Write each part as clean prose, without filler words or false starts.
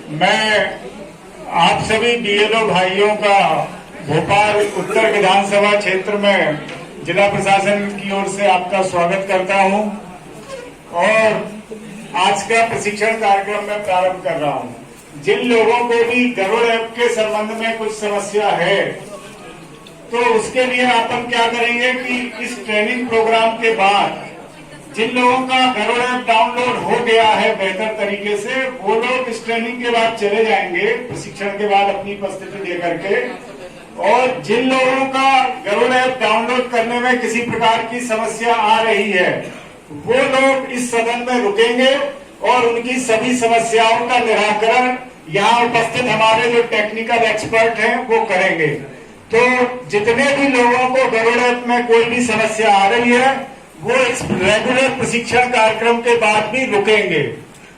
मैं आप सभी बीएलओ भाइयों का भोपाल उत्तर विधानसभा क्षेत्र में जिला प्रशासन की ओर से आपका स्वागत करता हूं और आज का प्रशिक्षण कार्यक्रम में प्रारंभ कर रहा हूं। जिन लोगों को भी गरुड़ ऐप के संबंध में कुछ समस्या है तो उसके लिए अपन क्या करेंगे कि इस ट्रेनिंग प्रोग्राम के बाद जिन लोगों का गरुड़ ऐप डाउनलोड हो गया है बेहतर तरीके से, वो लोग इस ट्रेनिंग के बाद चले जाएंगे प्रशिक्षण के बाद अपनी उपस्थिति देकर के। और जिन लोगों का गरुड़ ऐप डाउनलोड करने में किसी प्रकार की समस्या आ रही है वो लोग इस सदन में रुकेंगे और उनकी सभी समस्याओं का निराकरण यहाँ उपस्थित हमारे जो टेक्निकल एक्सपर्ट हैं वो करेंगे। तो जितने भी लोगों को गरुड़ ऐप में कोई भी समस्या आ रही है वो इस रेगुलर प्रशिक्षण कार्यक्रम के बाद भी रुकेंगे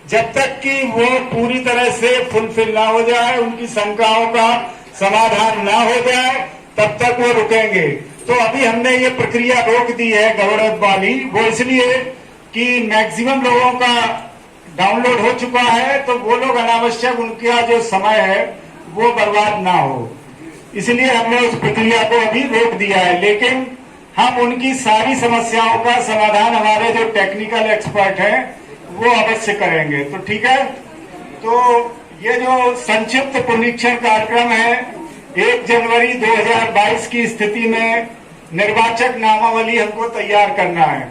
जब तक कि वो पूरी तरह से फुलफिल ना हो जाए, उनकी शंकाओं का समाधान ना हो जाए, तब तक वो रुकेंगे। तो अभी हमने ये प्रक्रिया रोक दी है गरुड़ ऐप वाली, वो इसलिए कि मैक्सिमम लोगों का डाउनलोड हो चुका है तो वो लोग अनावश्यक उनका जो समय है वो बर्बाद ना हो, इसलिए हमने उस प्रक्रिया को अभी रोक दिया है। लेकिन हम उनकी सारी समस्याओं का समाधान हमारे जो टेक्निकल एक्सपर्ट हैं वो अवश्य करेंगे। तो ठीक है, तो ये जो संक्षिप्त प्रशिक्षण कार्यक्रम है 1 जनवरी 2022 की स्थिति में निर्वाचक नामावली हमको तैयार करना है।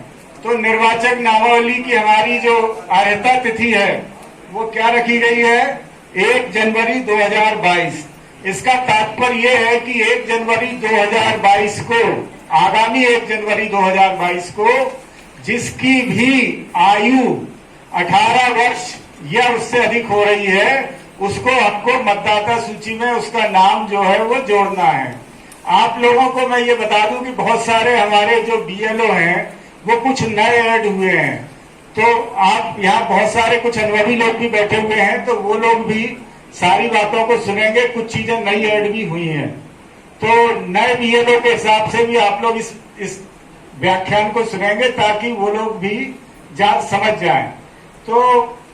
तो निर्वाचक नामावली की हमारी जो अर्हता तिथि है वो क्या रखी गई है, 1 जनवरी 2022। इसका तात्पर्य ये है कि 1 जनवरी 2022 को, आगामी 1 जनवरी 2022 को जिसकी भी आयु 18 वर्ष या उससे अधिक हो रही है उसको हमको मतदाता सूची में उसका नाम जो है वो जोड़ना है। आप लोगों को मैं ये बता दूं कि बहुत सारे हमारे जो बीएलओ हैं वो कुछ नए ऐड हुए हैं, तो आप यहाँ बहुत सारे कुछ अनुभवी लोग भी बैठे हुए हैं तो वो लोग भी सारी बातों को सुनेंगे। कुछ चीजें नई ऐड भी हुई हैं तो नए बीएलओ के हिसाब से भी आप लोग इस व्याख्यान को सुनेंगे ताकि वो लोग भी समझ जाएं। तो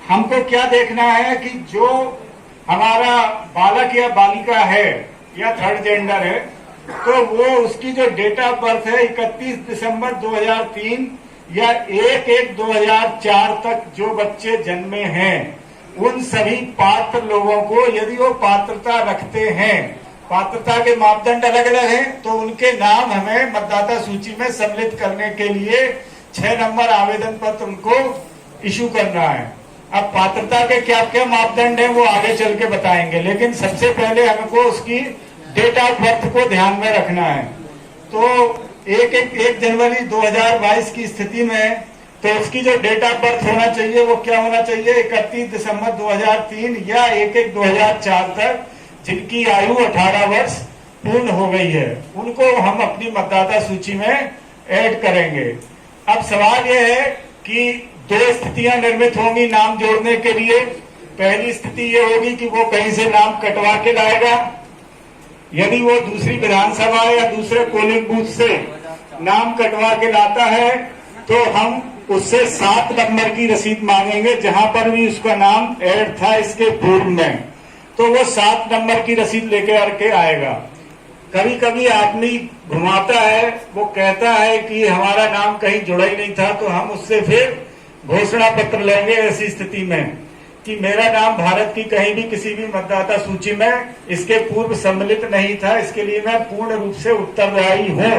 हमको क्या देखना है कि जो हमारा बालक या बालिका है या थर्ड जेंडर है तो वो उसकी जो डेट ऑफ बर्थ है 31 दिसंबर 2003 या 1/1/2004 तक जो बच्चे जन्मे हैं उन सभी पात्र लोगों को, यदि वो पात्रता रखते हैं, पात्रता के मापदंड अलग अलग हैं, तो उनके नाम हमें मतदाता सूची में सम्मिलित करने के लिए 6 नंबर आवेदन पत्र उनको इशू करना है। अब पात्रता के क्या क्या मापदंड हैं वो आगे चल के बताएंगे, लेकिन सबसे पहले हमको उसकी डेट ऑफ बर्थ को ध्यान में रखना है। तो 1 जनवरी 2022 की स्थिति में तो उसकी जो डेट ऑफ बर्थ होना चाहिए वो क्या होना चाहिए, 31 दिसंबर 2003 या 1/1/2004 तक जिनकी आयु 18 वर्ष पूर्ण हो गई है उनको हम अपनी मतदाता सूची में ऐड करेंगे। अब सवाल यह है कि 2 स्थितियां निर्मित होंगी नाम जोड़ने के लिए। पहली स्थिति ये होगी कि वो कहीं से नाम कटवा के लाएगा, यदि वो दूसरी विधानसभा या दूसरे पोलिंग बूथ से नाम कटवा के लाता है तो हम उससे 7 नंबर की रसीद मांगेंगे जहां पर भी उसका नाम ऐड था इसके पूर्व में, तो वो 7 नंबर की रसीद लेके आके आएगा। कभी कभी आदमी घुमाता है, वो कहता है कि हमारा नाम कहीं जुड़ा ही नहीं था, तो हम उससे फिर घोषणा पत्र लेंगे ऐसी स्थिति में कि मेरा नाम भारत की कहीं भी किसी भी मतदाता सूची में इसके पूर्व सम्मिलित नहीं था, इसके लिए मैं पूर्ण रूप से उत्तरदायी हूँ।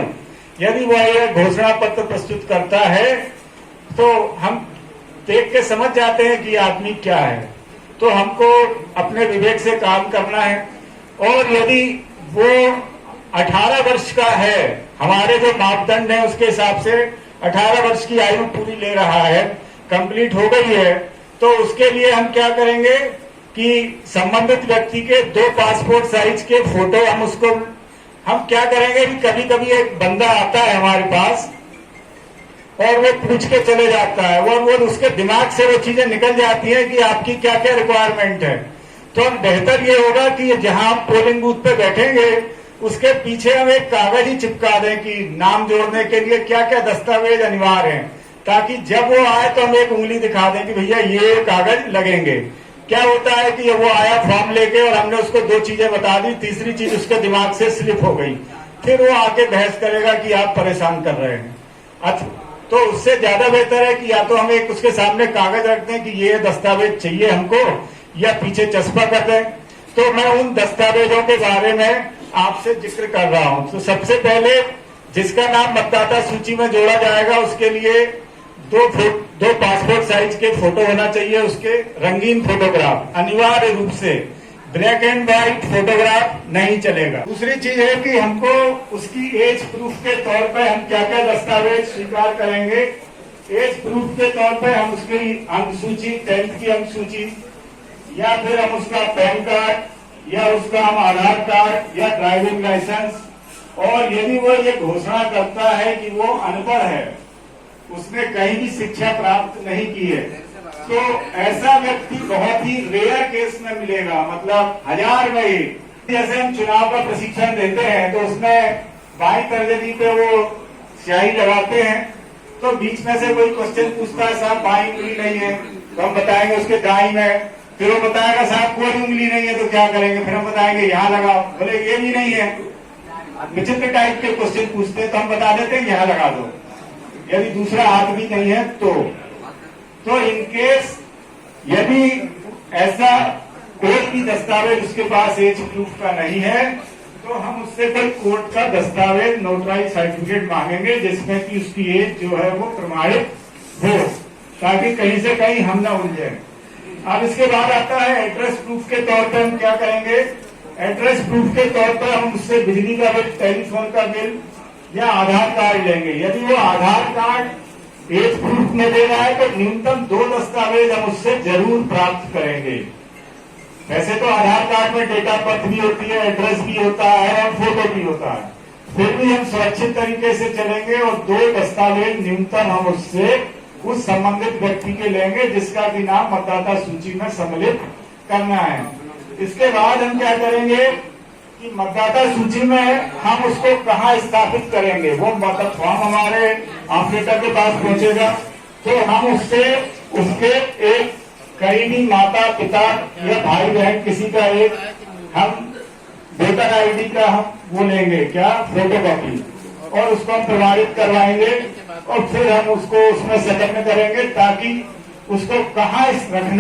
यदि वह यह घोषणा पत्र प्रस्तुत करता है तो हम देख के समझ जाते हैं कि आदमी क्या है, तो हमको अपने विवेक से काम करना है। और यदि वो 18 वर्ष का है, हमारे जो मापदंड है उसके हिसाब से 18 वर्ष की आयु पूरी ले रहा है, कंप्लीट हो गई है, तो उसके लिए हम क्या करेंगे कि संबंधित व्यक्ति के 2 पासपोर्ट साइज के फोटो हम क्या करेंगे कि कभी कभी एक बंदा आता है हमारे पास और वो पूछ के चले जाता है, वो उसके दिमाग से वो चीजें निकल जाती हैं कि आपकी क्या क्या रिक्वायरमेंट है। तो बेहतर ये होगा कि जहां हम पोलिंग बूथ पे बैठेंगे उसके पीछे हम एक कागज ही चिपका दें कि नाम जोड़ने के लिए क्या क्या दस्तावेज अनिवार्य हैं, ताकि जब वो आए तो हम एक उंगली दिखा दें कि भैया ये कागज लगेंगे। क्या होता है कि वो आया फॉर्म लेके और हमने उसको 2 चीजें बता दी, तीसरी चीज उसके दिमाग से स्लिप हो गई, फिर वो आके बहस करेगा कि आप परेशान कर रहे हैं। अच्छा, तो उससे ज्यादा बेहतर है कि या तो हम एक उसके सामने कागज रख दें कि ये दस्तावेज चाहिए हमको, या पीछे चस्पा कर दें। तो मैं उन दस्तावेजों के बारे में आपसे जिक्र कर रहा हूं। तो सबसे पहले जिसका नाम मतदाता सूची में जोड़ा जाएगा उसके लिए दो पासपोर्ट साइज के फोटो होना चाहिए, उसके रंगीन फोटोग्राफ अनिवार्य रूप से, ब्लैक एंड व्हाइट फोटोग्राफ नहीं चलेगा। दूसरी चीज है कि हमको उसकी एज प्रूफ के तौर पे हम क्या क्या दस्तावेज स्वीकार करेंगे। एज प्रूफ के तौर पे हम उसकी अंक सूची, 10th की अंक सूची, या फिर हम उसका पैन कार्ड, या उसका हम आधार कार्ड या ड्राइविंग लाइसेंस। और यदि वो ये घोषणा करता है कि वो अनपढ़ है, उसने कहीं भी शिक्षा प्राप्त नहीं की है, तो ऐसा व्यक्ति बहुत ही रेयर केस में मिलेगा, मतलब 1000 में ही। जैसे हम चुनाव का प्रशिक्षण देते हैं तो उसमें बाई तर्जनी पे वो स्याही लगाते हैं, तो बीच में से कोई क्वेश्चन पूछता है, साहब बाई उंगली नहीं है, तो हम बताएंगे उसके दाई में। फिर वो बताएगा साहब कोई उंगली नहीं है, तो क्या करेंगे, फिर हम बताएंगे यहाँ लगाओ, बोले ये भी नहीं है। विचित्र टाइप के क्वेश्चन पूछते हैं तो हम बता देते हैं यहाँ लगा दो, यदि दूसरा हाथ भी नहीं है तो इनकेस यदि ऐसा कोई भी दस्तावेज उसके पास एज प्रूफ का नहीं है, तो हम उससे कोई कोर्ट का दस्तावेज, नोटराइज सर्टिफिकेट मांगेंगे जिसमें कि उसकी एज जो है वो प्रमाणित हो, ताकि कहीं से कहीं हम ना उलझे। अब इसके बाद आता है एड्रेस प्रूफ के तौर पर हम क्या करेंगे। एड्रेस प्रूफ के तौर पर हम उससे बिजली का बिल, टेलीफोन का बिल या आधार कार्ड लेंगे। यदि वो आधार कार्ड एज प्रूफ में दे रहा है तो न्यूनतम 2 दस्तावेज हम उससे जरूर प्राप्त करेंगे। वैसे तो आधार कार्ड में डेट ऑफ बर्थ भी होती है, एड्रेस भी होता है और फोटो भी होता है, फिर भी हम सुरक्षित तरीके से चलेंगे और 2 दस्तावेज न्यूनतम हम उससे उस संबंधित व्यक्ति के लेंगे जिसका भी नाम मतदाता सूची में सम्मिलित करना है। इसके बाद हम क्या करेंगे कि मतदाता सूची में हम उसको कहाँ स्थापित करेंगे। वो मतलब फॉर्म हमारे ऑपरेटर के पास पहुंचेगा, तो हम उससे उसके एक करीबी माता पिता या भाई बहन किसी का एक हम वोटर आईडी का हम वो लेंगे, क्या फोटो कॉपी, और उसको हम प्रमाणित करवाएंगे और फिर हम उसको उसमें संलग्न करेंगे ताकि उसको कहाँ रखना